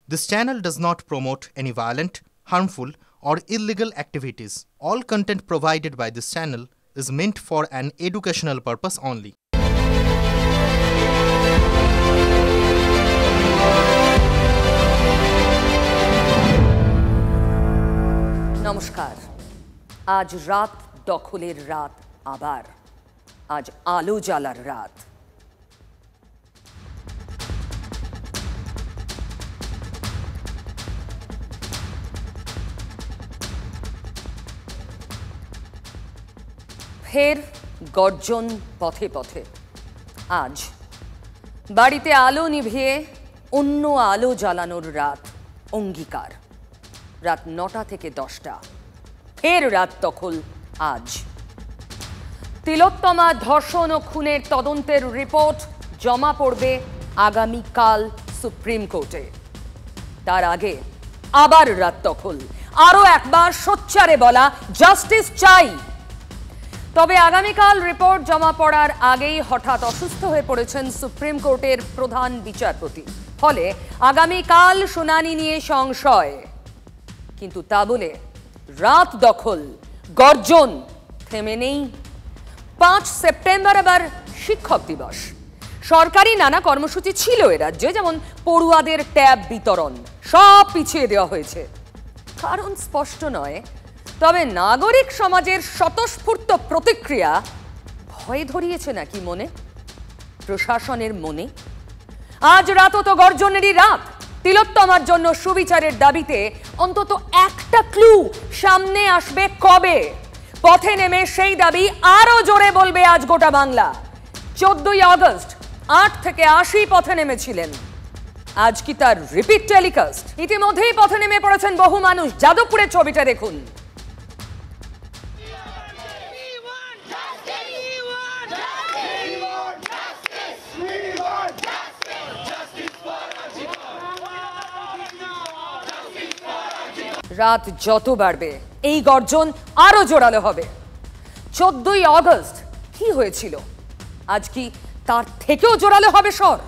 This channel does not promote any violent, harmful, or illegal activities. All content provided by this channel is meant for an educational purpose only. নমস্কার। আজ রাত দখলের রাত, আবার আজ আলো জ্বালার রাত। ফের গর্জন পথে পথে। আজ বাড়িতে আলো নিভিয়ে অন্য আলো জ্বালানোর রাত, অঙ্গীকার। রাত 9টা থেকে 10টা ফের রাত দখল। আজ তিলোত্তমা ধর্ষণ ও খুনের তদন্তের রিপোর্ট জমা পড়বে আগামীকাল সুপ্রিম কোর্টে। তার আগে আবার রাত দখল, আরো একবার সোচ্চারে বলা জাস্টিস চাই। তবে আগামীকাল রিপোর্ট জমা পড়ার আগেই হঠাৎ অসুস্থ হয়ে পড়েছেন সুপ্রিম কোর্টের প্রধান বিচারপতি। ফলে আগামীকাল শুনানি নিয়ে সংশয়। কিন্তু তা বলে রাত দখল, গর্জন থেমে নেই। 5 সেপ্টেম্বর আবার শিক্ষক দিবস। সরকারি নানা কর্মসূচি ছিল এ রাজ্যে, যেমন পড়ুয়াদের ট্যাব বিতরণ, সব পিছিয়ে দেওয়া হয়েছে। কারণ স্পষ্ট নয়, তবে নাগরিক সমাজের স্বতঃস্ফূর্ত প্রতিক্রিয়া ভয় ধরিয়েছে নাকি মনে, প্রশাসনের মনে। আজ রাতও তো গর্জনেরই রাত। তিলোত্তমার জন্য সুবিচারের দাবিতে অন্তত একটা ক্লু সামনে আসবে কবে? পথে নেমে সেই দাবি আরো জোরে বলবে আজ গোটা বাংলা। 14ই আগস্ট 8 থেকে 80 পথে নেমেছিলেন। আজ কি তার রিপিট টেলিকাস্ট? ইতিমধ্যেই পথে নেমে পড়েছেন বহু মানুষ। যাদবপুরের ছবিটা দেখুন। রাত যত বাড়বে এই গর্জন আরো জোরালো হবে। 14ই আগস্ট কি হয়েছিল, আজ কি তার থেকেও জোরালো হবে স্বর?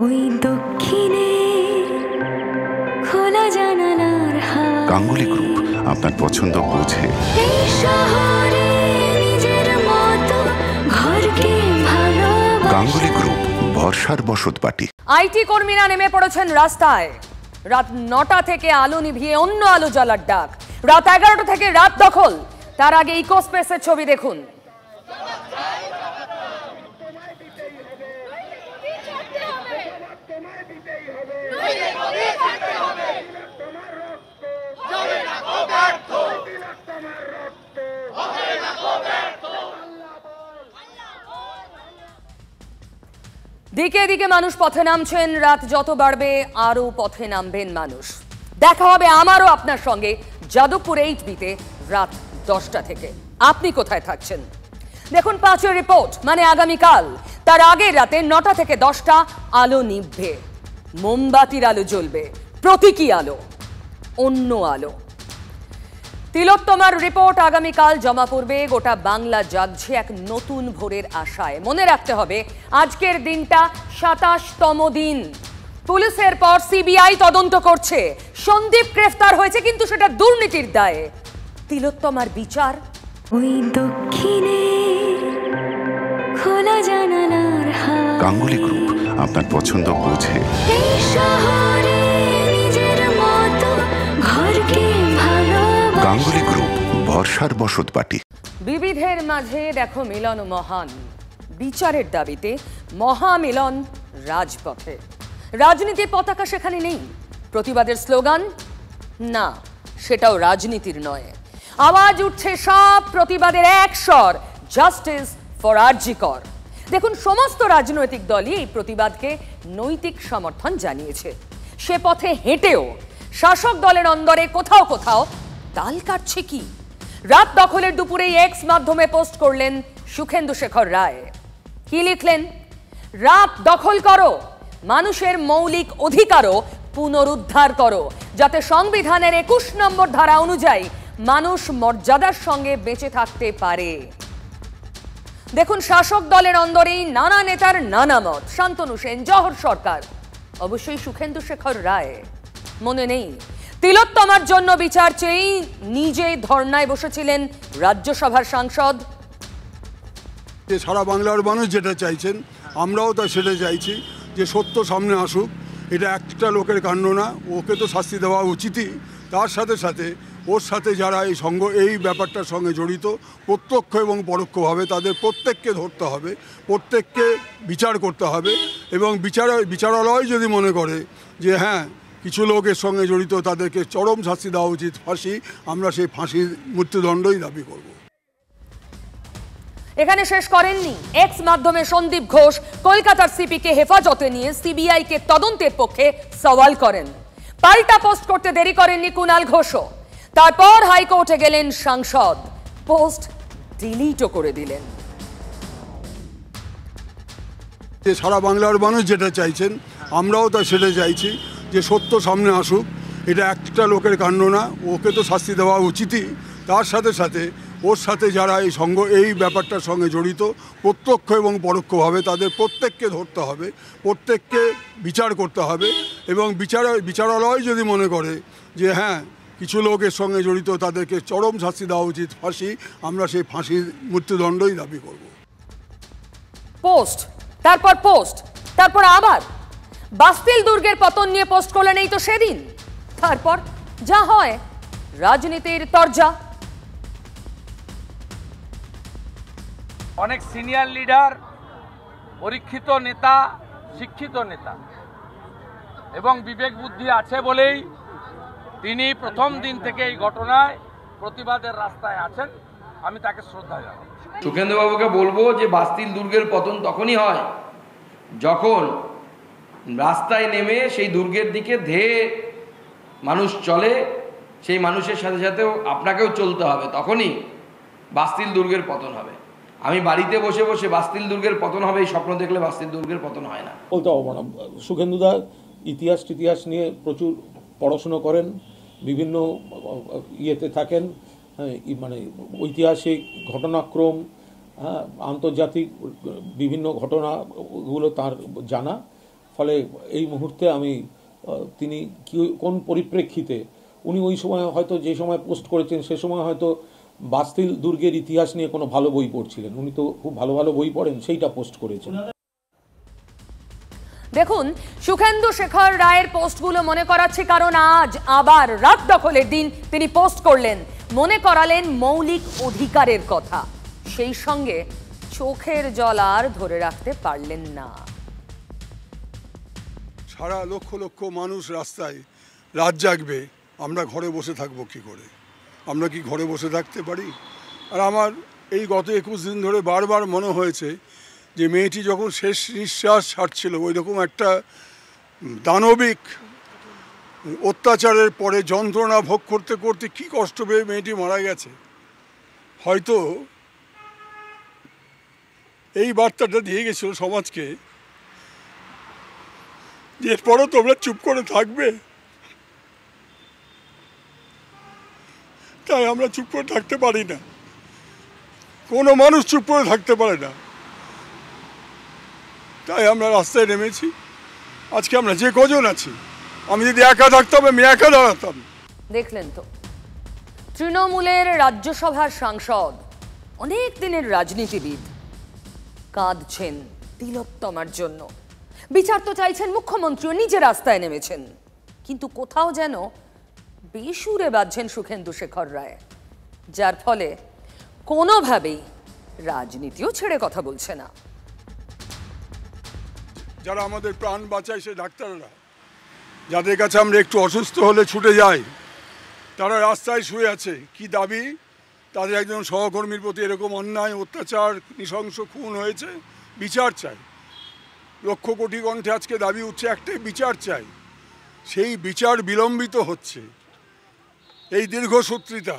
ওই দক্ষিণে খোলা জানালার হাওয়া। গাঙ্গুলি গ্রুপ আপনার পছন্দ বোঝে। এই শহরে নিজের মতো ঘরকে ভালোবাসা। গাঙ্গুলি গ্রুপ, ভরসার বসতবাটি। আইটি কর্মীরা নেমে পড়েছেন রাস্তায়। রাত 9টা থেকে আলো নিভিয়ে অন্য আলো জ্বালার ডাক। রাত 11টা থেকে রাত দখল। তার আগে ইকোস্পেসের ছবি দেখুন। দিকে দিকে মানুষ পথে নামছেন। রাত যত বাড়বে আরো পথে নামবেন মানুষ। দেখা হবে আমারও আপনার সঙ্গে যাদবপুর HBতে রাত 10টা থেকে। আপনি কোথায় থাকছেন দেখুন। 5 রিপোর্ট মানে আগামীকাল। তার আগের রাতে 9টা থেকে 10টা আলো নিভবে, মোমবাতির আলো জ্বলবে, প্রতীকী আলো, অন্য আলো। তিলোত্তমার রিপোর্ট আগামীকাল জমা পড়বে। গোটা বাংলা জাগছে এক নতুন ভোরের আশায়। মনে রাখতে হবে আজকের দিনটা 27তম দিন। পুলিশের পর CBI তদন্ত করছে। সন্দীপ গ্রেফতার হয়েছে, কিন্তু সেটা দুর্নীতির দায়ে। তিলোত্তমার বিচার? ওই দক্ষিণে খোলা জানালার হাওয়া। গাঙ্গুলি গ্রুপ আপনার পছন্দ বোঝে। এই শহরে নিজের মতো ঘরকে ভালোবাসা। গাঙ্গুলি গ্রুপ, ভরসার বসতবাটি। বিবিধের মাঝে দেখো মিলন মহান। বিচারের দাবিতে মহামিলন রাজপথে। রাজনীতির পতাকা সেখানে নেই। প্রতিবাদের স্লোগান? না, সেটাও রাজনীতির নয়। আওয়াজ উঠছে সব প্রতিবাদের এক স্বর, জাস্টিস ফর আরজি কর। দেখুন, সমস্ত রাজনৈতিক দলই এই প্রতিবাদকে নৈতিক সমর্থন জানিয়েছে। সে পথে হেঁটেও শাসক দলের অন্দরে কোথাও কোথাও তাল কাটছে কি? রাত দখলের দুপুরে এক্স মাধ্যমে পোস্ট করলেন সুখেন্দু শেখর রায়। কি লিখলেন? রাত দখল করো, মানুষের মৌলিক অধিকারও পুনরুদ্ধার করো, যাতে সংবিধানের 21 নম্বর ধারা অনুযায়ী মানুষ মর্যাদার সঙ্গে বেঁচে থাকতে পারে। দেখুন, শাসক দলের অন্দরেই নানা নেতার নানা মত। শান্তনু সেন, জহর সরকার, অবশ্যই সুখেন্দু শেখর রায় মনে নেই তিলোত্তমার জন্য বিচার চেয়েই নিজেই ধর্নায় বসেছিলেন রাজ্যসভার সাংসদ। সারা বাংলার মানুষ যেটা চাইছেন, আমরাও তা সেটা চাইছি, যে সত্য সামনে আসুক। এটা একটা লোকের কাণ্ড না, ওকে তো শাস্তি দেওয়া উচিতই। তার সাথে সাথে ওর সাথে যারা এই ব্যাপারটার সঙ্গে জড়িত প্রত্যক্ষ এবং পরোক্ষভাবে, তাদের প্রত্যেককে ধরতে হবে, প্রত্যেককে বিচার করতে হবে। এবং বিচারালয় যদি মনে করে যে হ্যাঁ কিছু লোকের সঙ্গে জড়িত, তাদেরকে চরম শাস্তি দেওয়া উচিত, ফাঁসি, আমরা সেই ফাঁসির মৃত্যুদণ্ডই দাবি করব। এখানে শেষ করেননি। এক্স মাধ্যমে সন্দীপ ঘোষ কলকাতার সিপিকে হেফাজতে নিয়ে সিবিআই কে তদন্তের পক্ষে সওয়াল করেন। পাল্টা পোস্ট করতে দেরি করেননি কুণাল ঘোষও। তারপর হাইকোর্টে গেলেন সাংসদ, পোস্ট ডিলিটও করে দিলেন। সারা বাংলার মানুষ যেটা চাইছেন, আমরাও তা সেটা চাইছি, যে সত্য সামনে আসুক। এটা একটা লোকের কাণ্ড না, ওকে তো শাস্তি দেওয়া উচিতই। তার সাথে সাথে ওর সাথে যারা এই ব্যাপারটার সঙ্গে জড়িত প্রত্যক্ষ এবং পরোক্ষভাবে, তাদের প্রত্যেককে ধরতে হবে, প্রত্যেককে বিচার করতে হবে। এবং বিচারালয় যদি মনে করে যে হ্যাঁ কিছু লোকের সঙ্গে জড়িত, তাদেরকে চরম শাস্তি দেওয়া উচিত, ফাঁসি, আমরা সেই ফাঁসির মৃত্যুদণ্ডই দাবি করব। পোস্ট, তারপর পোস্ট, তারপর আবার বাস্তিল দুর্গের পতন নিয়ে পোস্ট করলেন এই তো সেদিন। তারপর যা হয়, রাজনীতির তরজা। অনেক সিনিয়র লিডার, পরীক্ষিত নেতা, শিক্ষিত নেতা এবং বিবেক বুদ্ধি আছে বলেই তিনি প্রথম দিন থেকে এই ঘটনায় প্রতিবাদের রাস্তায় আছেন। আমি তাকে শ্রদ্ধা জানাই। সুখেন্দুবাবুকে বলবো যে বাস্তিল দুর্গের পতন তখনই হয় যখন রাস্তায় নেমে সেই দুর্গের দিকে ধেয়ে মানুষ চলে। সেই মানুষের সাথে সাথেও আপনাকেও চলতে হবে, তখনই বাস্তিল দুর্গের পতন হবে। আমি বাড়িতে বসে বসে বাস্তিল দুর্গের পতন হবে এই স্বপ্ন দেখলে বাস্তিল দুর্গের পতন হয় না। বলতে হবে না। সুখেন্দুদা ইতিহাস নিয়ে প্রচুর পড়াশুনো করেন, বিভিন্ন ইয়েতে থাকেন, মানে ঐতিহাসিক ঘটনাক্রম, আন্তর্জাতিক বিভিন্ন ঘটনাগুলো তার জানা। ফলে এই মুহূর্তে আমি তিনি কোন পরিপ্রেক্ষিতে উনি ওই সময় হয়তো যে সময় পোস্ট করেছেন সে সময় হয়তো বাস্তিল দুর্গের ইতিহাস নিয়ে কোনো ভালো বই পড়ছিলেন। উনি তো খুব ভালো ভালো বই পড়েন, সেইটা পোস্ট করেছেন। দেখুন, সুখেন্দু শেখর রায়ের পোস্টগুলো মনে করাচ্ছে, কারণ আজ আবার রাত দখলের দিন তিনি পোস্ট করলেন, মনে করালেন মৌলিক অধিকারের কথা। সেই সঙ্গে চোখের জল আর ধরে রাখতে পারলেন না। সারা লক্ষ লক্ষ মানুষ রাস্তায়, রাত জাগবে, আমরা ঘরে বসে থাকবো কি করে? আমরা কি ঘরে বসে থাকতে পারি? আর আমার এই গত 21 দিন ধরে বারবার মনে হয়েছে যে মেয়েটি যখন শেষ নিঃশ্বাস ছাড়ছিল, ওই রকম একটা দানবিক অত্যাচারের পরে যন্ত্রণা ভোগ করতে করতে কি কষ্ট পেয়ে মেয়েটি মারা গেছে। হয়তো এই বার্তাটা দিয়ে গেছিল সমাজকে, যে এরপরও তোমরা চুপ করে থাকবে। তাই আমরা চুপ করে থাকতে পারি না, কোনো মানুষ চুপ করে থাকতে পারে না। তাই আমরা রাস্তায় নেমেছি। আজকে আমরা যে কজন আছি, আমি যদি একা থাকতাম আমি একা দাঁড়াতাম। দেখলেন তো, তৃণমূলের রাজ্যসভার সাংসদ, অনেক দিনের রাজনীতিবিদ কাঁদছেন তিলোত্তমার জন্য। বিচার তো চাইছেন মুখ্যমন্ত্রীও, নিজে রাস্তায় নেমেছেন, কিন্তু কোথাও যেন বেসুরে বাজছেন সুখেন্দু শেখর রায়, যার ফলে কোনোভাবেই রাজনীতিও ছেড়ে কথা বলছে না। যারা আমাদের প্রাণ বাঁচায় সে ডাক্তাররা, যাদের কাছে আমরা একটু অসুস্থ হলে ছুটে যাই, তারা রাস্তায় শুয়ে আছে। কি দাবি? তাদের একজন সহকর্মীর প্রতি এরকম অন্যায় অত্যাচার নৃশংস খুন হয়েছে, বিচার চাই। লক্ষ কোটি কণ্ঠে আজকে দাবি উঠছে একটাই, বিচার চাই। সেই বিচার বিলম্বিত হচ্ছে, এই দীর্ঘসূত্রিতা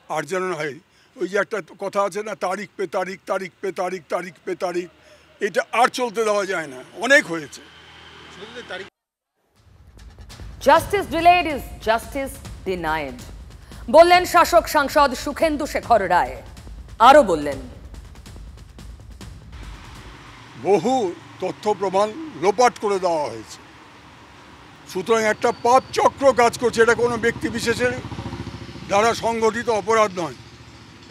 আর যেন নয়। ওই যে একটা কথা আছে না, তারিখ পে তারিখ, তারিখ পে তারিখ, তারিখ পে তারিখ, এটা আর চলতে দেওয়া যায় না, অনেক হয়েছে। Justice delayed is justice denied বললেন শাসক সাংসদ সুখেন্দু শেখর রায়। আরো বললেন, বহু তথ্য প্রমাণ লোপাট করে দেওয়া হয়েছে, সুতরাং একটা পাপ চক্র কাজ করছে। এটা কোনো ব্যক্তি বিশেষের দ্বারা সংগঠিত অপরাধ নয়,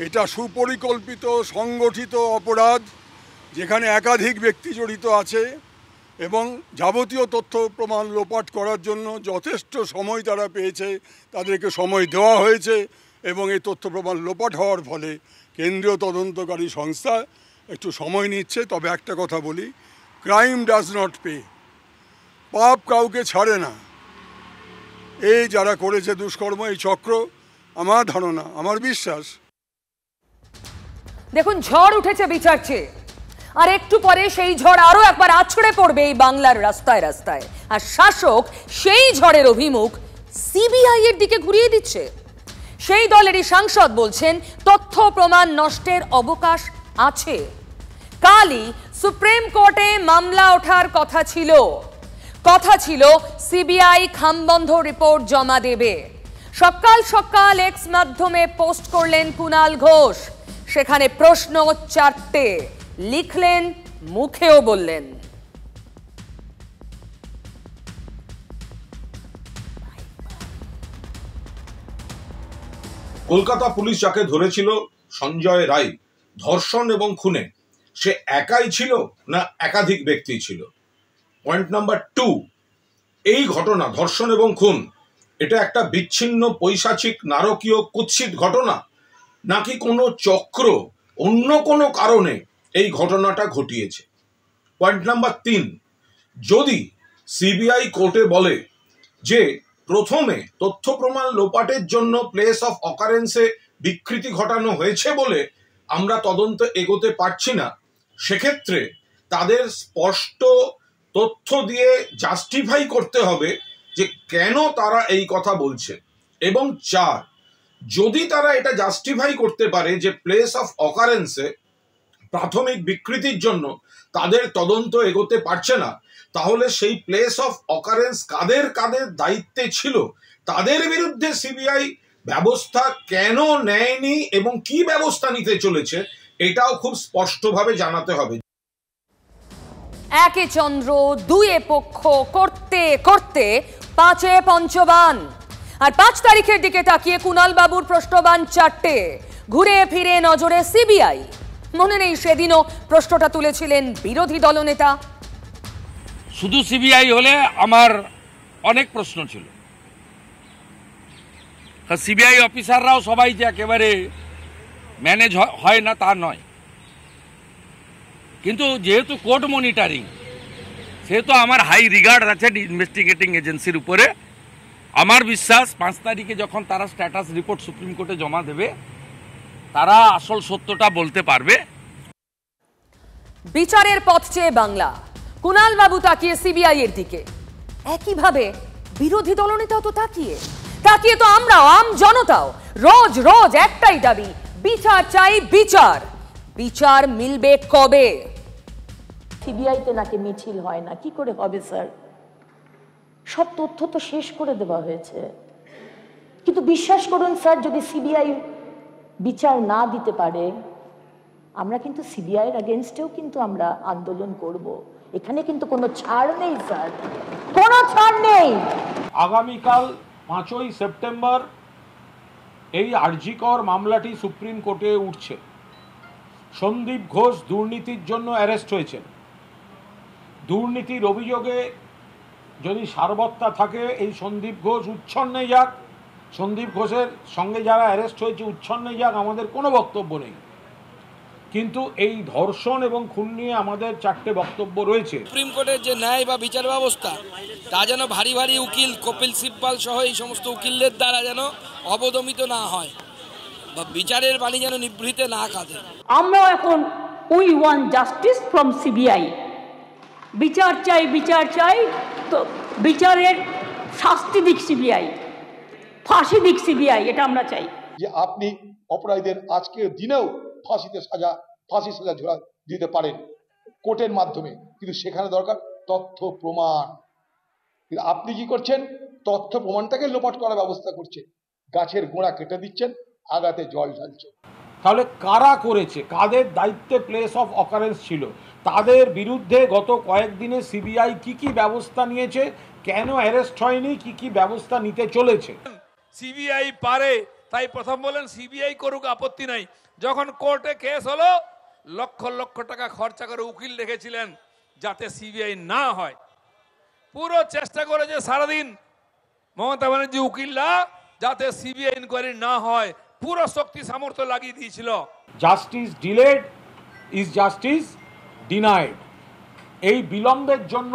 এটা সুপরিকল্পিত সংগঠিত অপরাধ, যেখানে একাধিক ব্যক্তি জড়িত আছে এবং যাবতীয় তথ্য প্রমাণ লোপাট করার জন্য যথেষ্ট সময় তারা পেয়েছে, তাদেরকে সময় দেওয়া হয়েছে এবং এই তথ্য প্রমাণ লোপাট হওয়ার ফলে কেন্দ্রীয় তদন্তকারী সংস্থা একটু সময় নিচ্ছে। তবে একটা কথা বলি, ক্রাইম ডাজ নট পে, পাপ কাউকে ছাড়ে না। এই যারা করেছে দুষ্কর্ম, এই চক্র, আমার ধারণা, আমার বিশ্বাস। দেখুন, ঝড় উঠেছে বিচার চেয়ে, আর একটু পরে সেই ঝড় আরো একবার আছড়ে পড়বে এই বাংলার রাস্তায় রাস্তায়। আর শাসক সেই ঝড়ের অভিমুখ সিবিআই এর দিকে ঘুরিয়ে দিচ্ছে। সেই দলেরই সাংসদ বলছেন তথ্য প্রমাণ নষ্টের অবকাশ আছে। কালই সুপ্রিম কোর্টে মামলা ওঠার কথা ছিল সিবিআই খামবন্ধ রিপোর্ট জমা দেবে। সকাল সকাল এক্স মাধ্যমে পোস্ট করলেন কুণাল ঘোষ, সেখানে প্রশ্ন 4টে লিখলেন, মুখেও বললেন। কলকাতা পুলিশ যাকে ধরেছিল সঞ্জয় রায় ধর্ষণ এবং খুনে, সে একাই ছিল না একাধিক ব্যক্তি ছিল? পয়েন্ট নাম্বার 2, এই ঘটনা ধর্ষণ এবং খুন এটা একটা বিচ্ছিন্ন পৈশাচিক নারকীয় কুৎসিত ঘটনা, নাকি কোনো চক্র অন্য কোনো কারণে এই ঘটনাটা ঘটিয়েছে? পয়েন্ট নাম্বার 3, যদি সিবিআই কোর্টে বলে যে প্রথমে তথ্য প্রমাণ লোপাটের জন্য প্লেস অফ অকারেন্সে বিকৃতি ঘটানো হয়েছে বলে আমরা তদন্ত এগোতে পারছি না, সেক্ষেত্রে তাদের স্পষ্ট তথ্য দিয়ে জাস্টিফাই করতে হবে যে কেন তারা এই কথা বলছে। এবং 4, যদি তারা এটা জাস্টিফাই করতে পারে যে প্লেস অফ অকারেন্সে প্রাথমিক বিকৃতির জন্য তাদের তদন্ত এগোতে পারছে না, তাহলে সেই প্লেস অফ অকারেন্স কাদের কাদের দায়িত্বে ছিল, তাদের বিরুদ্ধে সিবিআই ব্যবস্থা কেন নেয়নি এবং কি ব্যবস্থা নিতে চলেছে, এটাও খুব স্পষ্টভাবে জানাতে হবে। একে চন্দ্র, দুয়ে পক্ষ করতে করতে 5-এ পঞ্চবান, আর 5 তারিখের দিকে তাকিয়ে কুণাল বাবুর প্রশ্নবান 4টে। ঘুরে ফিরে নজরে সিবিআই। মনে নেই সেদিনও প্রশ্নটা তুলেছিলেন বিরোধী দলনেতা। শুধু সিবিআই হলে আমার অনেক প্রশ্ন ছিল। সিবিআই অফিসাররাও সবাই যে একেবারে ম্যানেজ হয় না তা নয়, কিন্তু যেহেতু কোর্ট মনিটরিং, সেহেতু আমার হাই রিগার্ড আছে ইনভেস্টিগেটিং এজেন্সির উপরে। আমার বিশ্বাস 5 তারিখে যখন তারা স্ট্যাটাস রিপোর্ট সুপ্রিম কোর্টে জমা দেবে, তারা আসল সত্যটা বলতে পারবে। বিচারের পথ চেয়ে বাংলা, কুণাল বাবু তাকিয়ে সিবিআই এর দিকে, একইভাবে বিরোধী দলনেতাও তো তাকিয়ে তো আমরাও, আম জনতাও রোজ রোজ একটাই দাবি, বিচার চাই, বিচার। বিচার মিলবে কবে? সিবিআইতে নাকি মিছিল হয় না, কি করে হবে স্যার? সব তথ্য তো শেষ করে দেওয়া হয়েছে। কিন্তু বিশ্বাস করুন স্যার, যদি সিবিআই বিচার না দিতে পারে, আমরা কিন্তু সিবিআই এর এগেইনস্টেও কিন্তু আমরা আন্দোলন করব। এখানে কিন্তু কোনো ছাড় নেই স্যার, কোনো ছাড় নেই। আগামীকাল 5ই সেপ্টেম্বর এই আরজিকর মামলাটি সুপ্রিম কোর্টে উঠছে। সন্দীপ ঘোষ দুর্নীতির জন্য অ্যারেস্ট হয়েছেন। দুর্নীতির অভিযোগে যদি সারবত্তা থাকে, এই সন্দীপ ঘোষ উচ্ছন্নে যাক, সন্দীপ ঘোষের সঙ্গে যারা অ্যারেস্ট হয়েছে উচ্ছন্নে যাক, আমাদের কোনো বক্তব্য নেই। কিন্তু এই ধর্ষণ এবং খুন নিয়ে আমাদের 4টে বক্তব্য রয়েছে। সুপ্রিম কোর্টের যে ন্যায় বা বিচার ব্যবস্থা তা যেন ভারী ভারী উকিল কপিল সিব্বল সহ এই সমস্ত উকিলদের দ্বারা যেন অবদমিত না হয় বা বিচারের বাণী যেন নিভৃতে না কাঁদে। আমরা এখন we want justice from CBI. বিচার চাই, বিচার চাই, তো বিচারের শাস্তি দিক সিবিআই, ফাঁসি দিক সিবিআই, এটা আমরা চাই। যে আপনি অপরাধীদের আজকের দিনেও ফাঁসি সাজা ঝোলা দিতে পারেন কোর্টের মাধ্যমে, কিন্তু সেখানে দরকার তথ্য প্রমাণ। কিন্তু আপনি কি করছেন? তথ্য প্রমাণটাকে লোপাট করার ব্যবস্থা করছেন, গাছের গোড়া কেটে দিচ্ছেন, আগাতে জল ঢালছেন। তাহলে কারা করেছে, কাদের দায়িত্বে প্লেস অফ অকারেন্স ছিল, তাদের বিরুদ্ধে গত কয়েকদিনে সিবিআই কি ব্যবস্থা নিয়েছে, কেন অ্যারেস্ট হয়নি, কি ব্যবস্থা নিতে চলেছে। সিবিআই পারে তাই প্রথম বলেন সিবিআই করুক, আপত্তি নাই। যখন কোর্টে কেস হলো লক্ষ লক্ষ টাকা খরচা করে উকিল রেখেছিলেন যাতে সিবিআই না হয়। পুরো চেষ্টা করেছে সারাদিন মমতা ব্যানার্জি উকিলরা যাতে সিবিআই ইনকোয়ারি না হয়, পুরো শক্তি সামর্থ্য লাগিয়ে দিয়েছিল। Justice delayed is justice denied. এই বিলম্বের জন্য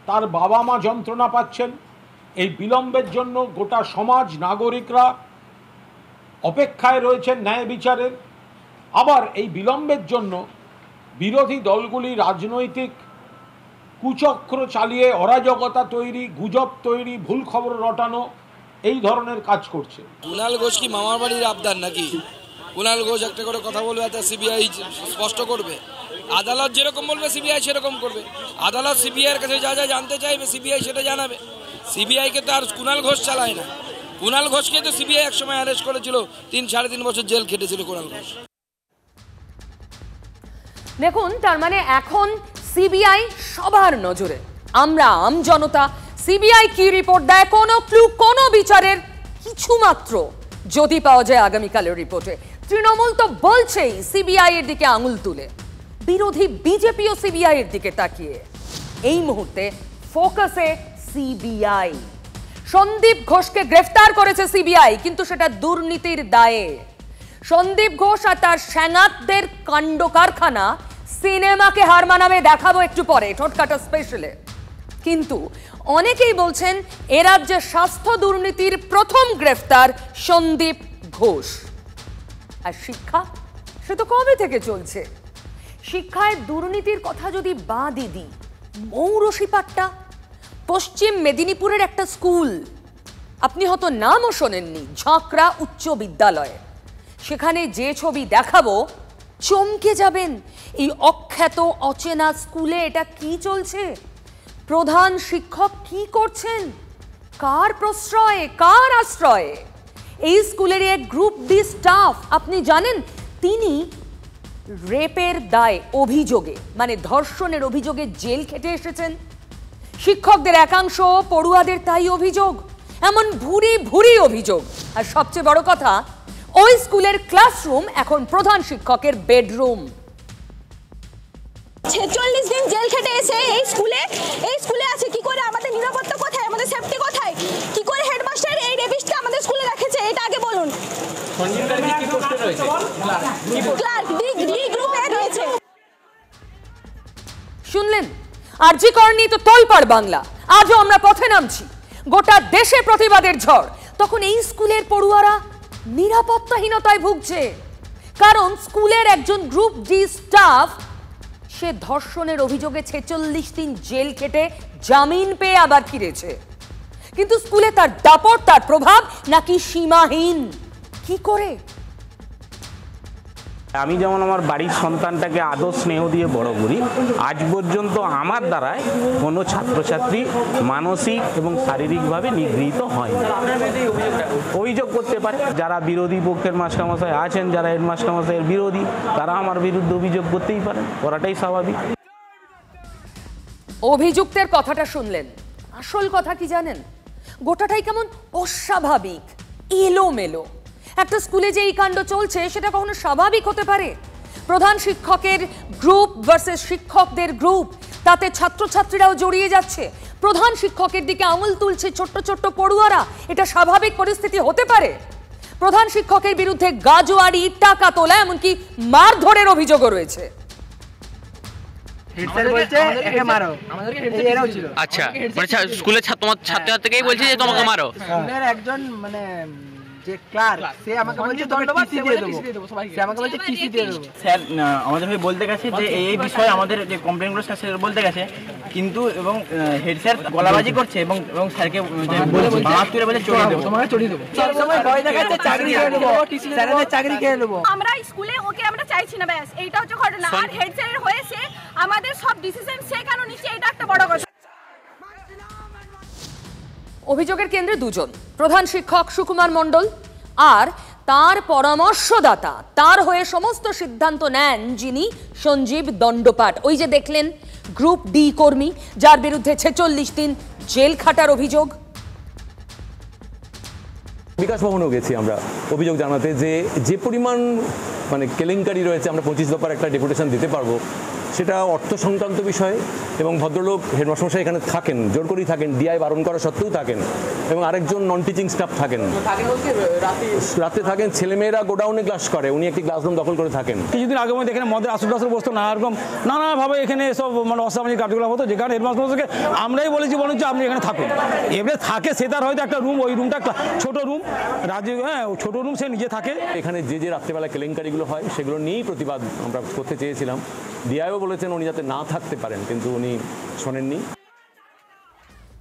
তার বাবা মা যন্ত্রণা পাচ্ছেন, এই বিলম্বের জন্য গোটা সমাজ নাগরিকরা অপেক্ষায় রয়েছেন ন্যায় বিচারের। আবার এই বিলম্বের জন্য বিরোধী দলগুলি রাজনৈতিক কুচক্র চালিয়ে অরাজকতা তৈরি, গুজব তৈরি, ভুল খবর রটানো, এই ধরনের কাজ করছে। কুণাল ঘোষ কি মামার বাড়ির আবদার নাকি? কুণাল ঘোষ একটা করে কথা বলবে, তা সিবিআই স্পষ্ট করবে। আদালত যেরকম বলবে সিবিআই সেরকম করবে। আদালত সিবিআইয়ের কাছে যা যা জানতে চাইবে সিবিআই সেটা জানাবে। সিবিআইকে তো আর কুণাল ঘোষ চালায় না। কুণাল ঘোষকে তো সিবিআই একসময় অ্যারেস্ট করেছিল, 3-3.5 বছর জেল খেটেছিল কুণাল ঘোষ। দেখুন, তার মানে এখন সিবিআই সবার নজরে। আমরা আম জনতা সিবিআই কি রিপোর্ট দেয়, কোনো ক্লু, কোনো বিচারের কিছু মাত্র যদি পাওয়া যায় আগামীকালের রিপোর্টে। তৃণমূল তো বলছেই সিবিআই এর দিকে আঙুল তুলে, বিরোধী বিজেপিও সিবিআই এর দিকে তাকিয়ে। এই মুহূর্তে ফোকাসে সিবিআই। সন্দীপ ঘোষকে গ্রেফতার করেছে সিবিআই, কিন্তু সেটা দুর্নীতির দায়ে। সন্দীপ ঘোষ আর তার স্যাঙাতদের কাণ্ড কারখানা সিনেমাকে হার মানাবে, দেখাবো একটু পরে ঠোঁটকাটা স্পেশালে। কিন্তু অনেকেই বলছেন এ রাজ্যে স্বাস্থ্য দুর্নীতির প্রথম গ্রেফতার সন্দীপ ঘোষ। আর শিক্ষা, সে তো কবে থেকে চলছে। শিক্ষায় দুর্নীতির কথা যদি বাদই দিই, মৌরসিপাট্টা পশ্চিম মেদিনীপুরের একটা স্কুল, আপনি হয়তো নামও শোনেননি, ঝাঁকড়া উচ্চ বিদ্যালয়। সেখানে যে ছবি দেখাবো চমকে যাবেন। এই অখ্যাত অচেনা স্কুলে এটা কি চলছে, প্রধান শিক্ষক কি করছেন, কার প্রশ্রয়ে, কার আশ্রয়ে। এই স্কুলের এক গ্রুপ ডি স্টাফ, আপনি জানেন তিনি রেপের দায়ে অভিযোগে, মানে ধর্ষণের অভিযোগে জেল খেটে এসেছেন। শিক্ষকদের একাংশ, পড়ুয়াদের তাই অভিযোগ, এমন ভুরি ভুরি অভিযোগ। আর সবচেয়ে বড় কথা, ওই স্কুলের ক্লাসরুম এখন প্রধান শিক্ষকের বেডরুম। 46 দিন জেল খেটে এসে এই স্কুলে আছে কি করে? আমাদের নিরাপত্তা কোথায়, আমাদের সেফটি কোথায়? কি করে হেডমাস্টার এই রেপিস্টকে আমাদের স্কুলে রেখেছে, এটা আগে বলুন। শুনলেন, আরজি কর নিয়ে তো তোলপাড় বাংলা। আজও আমরা পথে নামছি, গোটা দেশে প্রতিবাদের ঝড়। তখন এই স্কুলের পড়ুয়ারা নিরাপত্তাহীনতায় ভুগছে, কারণ স্কুলের একজন গ্রুপ ডি স্টাফ সে ধর্ষণের অভিযোগে 46 দিন জেল খেটে জামিন পেয়ে আবার ফিরেছে। কিন্তু স্কুলে তার দাপট, তার প্রভাব নাকি সীমাহীন। কি করে? আমি যেমন আমার বাড়ির সন্তানটাকে আদর স্নেহ দিয়ে বড় করি, আজ পর্যন্ত আমার দ্বারায় কোনো ছাত্রছাত্রী মানসিক এবং শারীরিকভাবে নিগৃহীত হয়নি। অভিযোগ করতে পারে যারা বিরোধী পক্ষের মাস্টারমশাই আছেন, যারা হেডমাস্টারমশাইয়ের বিরোধী, তারা আমার বিরুদ্ধে অভিযোগ করতেই পারেন, করাটাই স্বাভাবিক। অভিযুক্তের কথাটা শুনলেন, আসল কথা কি জানেন? গোটাটাই কেমন অস্বাভাবিক, এলোমেলো। একটা স্কুলে যে এই কাণ্ড চলছে সেটা কখনো স্বাভাবিক হতে পারে? প্রধান শিক্ষকের গ্রুপ ভার্সেস শিক্ষকদের গ্রুপ, তাতে ছাত্রছাত্রীরাও জড়িয়ে যাচ্ছে। প্রধান শিক্ষকের দিকে আঙুল তুলছে ছোট্ট ছোট্ট পড়ুয়ারা, এটা স্বাভাবিক পরিস্থিতি হতে পারে? প্রধান শিক্ষকের বিরুদ্ধে গাজোয়ারি, টাকা তোলা, এমনকি মারধরের অভিযোগও রয়েছে। আচ্ছা, মানে স্কুলের ছাত্রছাত্রীকেই বলছে যে তোমাকে মারো। একজন মানে যে ক্লার্ক সে আমাকে বলছে ধন্যবাদ টিসি দিয়ে দেবো, সে আমাকে বলছে টিসি দিয়ে দেবো। স্যার আমাদের ভাই বলতে গেছে যে এই বিষয়ে আমাদের যে কমপ্লেইনগুলো স্যার বলতে গেছে, কিন্তু এবং হেড স্যার গলাবাজি করছে এবং স্যারকে মাছ তুলে বলে চড়িয়ে দেবো, তোমাকে চড়িয়ে দেবো। সব সময় ভয় দেখাচ্ছে চাকরি খেয়ে নেবো, স্যারের চাকরি খেয়ে নেবো। আমরা স্কুলে ওকে আমরা চাইছি না, ব্যাস এইটা হচ্ছে ঘটনা। আর হেড স্যারের হয়েছে আমাদের সব ডিসিশন সে কেন নিচ্ছে, এটা একটা বড় কথা। অভিযোগের কেন্দ্রে দুজন, প্রধান শিক্ষক সুকুমার মণ্ডল আর তার পরামর্শদাতা, তার হয়ে সমস্ত সিদ্ধান্ত নেন যিনি সঞ্জীব দণ্ডপাট। ওই যে দেখলেন গ্রুপ ডি কর্মী, যার বিরুদ্ধে 46 দিন জেল খাটার অভিযোগ। বিকাশ ভবনেও গেছি আমরা অভিযোগ জানাতে, যে পরিমাণ মানে কেলেঙ্কারি রয়েছে, আমরা 25 দফার একটা ডেপুটেশন দিতে পারবো। সেটা অর্থ সংক্রান্ত বিষয়, এবং ভদ্রলোক হেডমাস্টারমশাই এখানে থাকেন, জোর করেই থাকেন, ডিআই বারণ করা সত্ত্বেও থাকেন, এবং আরেকজন নন টিচিং স্টাফ থাকেন, রাতে থাকেন। ছেলেমেয়েরা গোডাউনে ক্লাস করে, উনি একটি ক্লাসরুম দখল করে থাকেন। কিছুদিন আগে মধ্যে এখানে মদের আসর টাসর বসতো, নানাভাবে এখানে সব মানে অসামাজিক কার্যকলাপ হতো, যেখানে হেডমাস্টারকে আমরাই বলেছি বলুন যে আপনি এখানে থাকুন। এবারে থাকে সে তার হয়তো একটা রুম, ওই রুমটা ছোট রুম, রাজীব, হ্যাঁ ছোট রুম, সে নিজে থাকে। এখানে যে রাত্রেবেলা কেলেঙ্কারিগুলো হয় সেগুলো নিয়েই প্রতিবাদ আমরা করতে চেয়েছিলাম। ডিআইও বলেছেন উনি যাতে না থাকতে পারেন, কিন্তু উনি শোনেননি।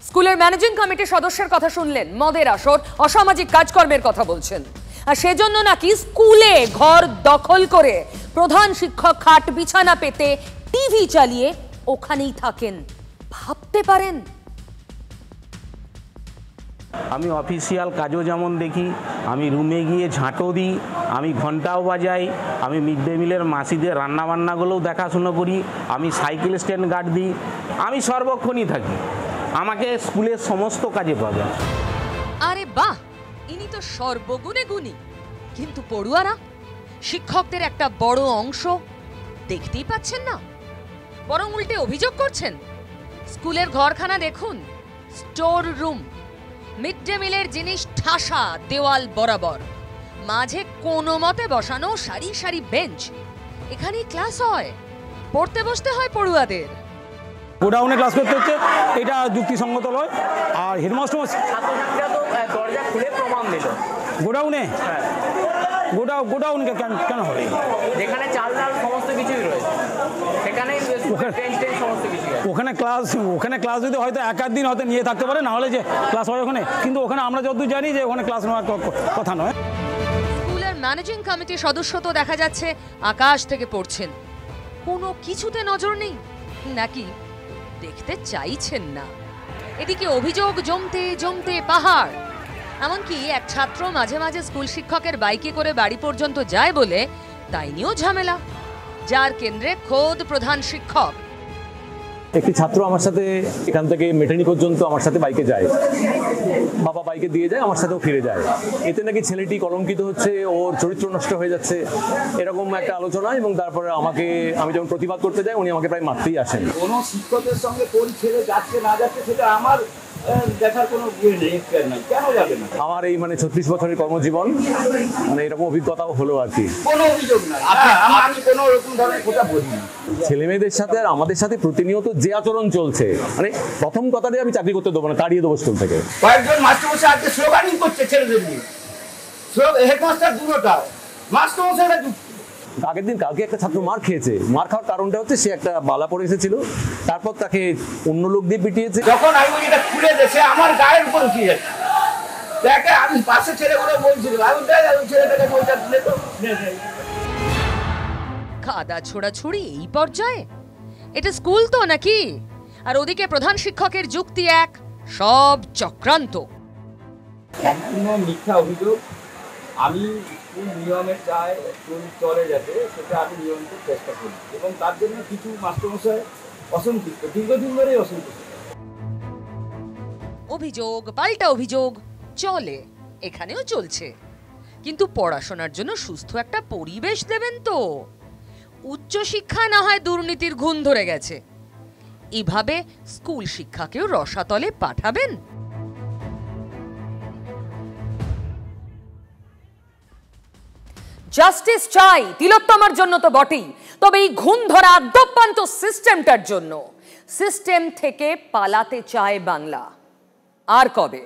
স্কুলের ম্যানেজিং কমিটির সদস্যের কথা শুনলেন, মদের আসর, অসামাজিক কাজকর্মের কথা বলছেন, আর সেজন্য নাকি স্কুলে ঘর দখল করে প্রধান শিক্ষক খাট বিছানা পেতে টিভি চালিয়ে ওখানেই থাকেন। ভাবতে পারেন? আমি অফিসিয়াল কাজও যেমন দেখি, আমি রুমে গিয়ে ঝাঁটো দিই, আমি ঘন্টাও বাজাই, আমি মিড ডে মিলের মাসিদের রান্নাবান্নাগুলোও দেখাশুনো করি, আমি সাইকেল স্ট্যান্ড গার্ড দিই, আমি সর্বক্ষণই থাকি। আমাকে স্কুলের সমস্ত কাজে পাবেন। আরে বাহ, ইনি তো সর্বগুণে গুণী। কিন্তু পড়ুয়ারা, শিক্ষকদের একটা বড় অংশ দেখতেই পাচ্ছেন না, বরং উল্টে অভিযোগ করছেন। স্কুলের ঘরখানা দেখুন, স্টোর রুম, মিড ডে মিলের জিনিস ঠাসা দেওয়াল বরাবর, মাঝে কোনো মতে বসানো সারি সারি বেঞ্চ। এখানেই ক্লাস হয়, পড়তে বসতে হয় পড়ুয়াদের। গোডাউনে ক্লাস করতে হচ্ছে, এটা যুক্তিসঙ্গত নয়। আর হেডমাস্টার দরজা খুলে প্রমাণ দিল গোডাউনে, গোডাউন কেন হবে? যেখানে চাল ডাল সমস্ত কিছুই রয়েছে, সেখানেই সমস্ত কিছু। ওখানে ক্লাস যদি হয়তো এক দিন হয়তো নিয়ে থাকতে পারে, না হলে যে ক্লাস হয় ওখানে, কিন্তু ওখানে আমরা যতদূর জানি যে ওখানে ক্লাস নেওয়ার কথা নয়। স্কুলের ম্যানেজিং কমিটির সদস্য তো দেখা যাচ্ছে আকাশ থেকে পড়ছেন, কোনো কিছুতে নজর নেই, নাকি দেখতে চাইছেন না। এদিকে অভিযোগ জমতে জমতে পাহাড়। এমনকি এক ছাত্র মাঝে মাঝে স্কুল শিক্ষকের বাইকে করে বাড়ি পর্যন্ত যায় বলে তাই নিয়েও ঝামেলা, যার কেন্দ্রে খোদ প্রধান শিক্ষক। একটি ছাত্র আমার সাথে এখান থেকে মেটানি পর্যন্ত আমার সাথে বাইকে যায়, বাবা বাইকে দিয়ে যায়, আমার সাথেও ফিরে যায়। এতে নাকি ছেলেটি কলঙ্কিত হচ্ছে, ওর চরিত্র নষ্ট হয়ে যাচ্ছে, এরকম একটা আলোচনা। এবং তারপরে আমি যখন প্রতিবাদ করতে যাই, উনি আমাকে প্রায় মারতেই আসেন। কোনো শিক্ষকের সঙ্গে কোন ছেলে যাচ্ছে না যাচ্ছে সেটা আমার দেখার কোনো নেই, কেন যাবে না? আমার এই 36 বছরের কর্মজীবন, এরকম অভিজ্ঞতাও হলো আর কি। কোনো অভিযোগ না, আমি কোনো রকম ধরনের কথা বলি না। ছেলে মেয়েদের সাথে আর আমাদের সাথে প্রতিনিয়ত যে আচরণ চলছে, প্রথম কথাটাই আমি চাকরি করতে দেবো না, তাড়িয়ে দেবো স্কুল থেকে। কয়েকজন মাস্টারমশাই আজকে স্লোগানিং করছে ছেলেদের নিয়ে, হেডমাস্টার দূরটাও মাস্টারমশাইরা যুক্ত। কালকে একটা ছাত্র মার খেয়েছে, মার খাওয়ার কারণটা হচ্ছে সে একটা বালা পড়ে এসেছিল, তারপর তাকে অন্য লোক দিয়ে পিটিয়েছে। যখন আমি এটা খুলে দেশে আমার গায়ের উপর উঠে যাচ্ছে, দেখে আমি পাশে ছেলেগুলো বলছিল, ছেলেটাকে বলতে তো কাদা ছোড়াছুড়ি এই পর্যায়ে? এটা স্কুল তো নাকি? আর ওদিকে প্রধান শিক্ষকের যুক্তি এক, সব চক্রান্ত। সম্পূর্ণ মিথ্যা অভিযোগ। আমি স্কুল নিয়মে চাই স্কুল চলে যাতে, সেটা আমি নিয়ন্ত্রণের চেষ্টা করি, এবং তার জন্য কিছু মাস্টারমশাই অসন্তুষ্ট, দীর্ঘদিন ধরেই অসন্তুষ্ট। অভিযোগ পাল্টা অভিযোগ চলে, এখানেও চলছে। কিন্তু পড়াশোনার জন্য সুস্থ একটা পরিবেশ দেবেন তো। উচ্চশিক্ষায় না হয় দুর্নীতির ঘুণ ধরে গেছে, এভাবে স্কুল শিক্ষাকেও রসাতলে পাঠাবেন? জাস্টিস চাই তিলোত্তমার জন্য তো বটেই, তবে এই ঘুণ ধরা আদ্যপান্ত সিস্টেমটার জন্য। সিস্টেম থেকে পালাতে চায় বাংলা, আর কবে?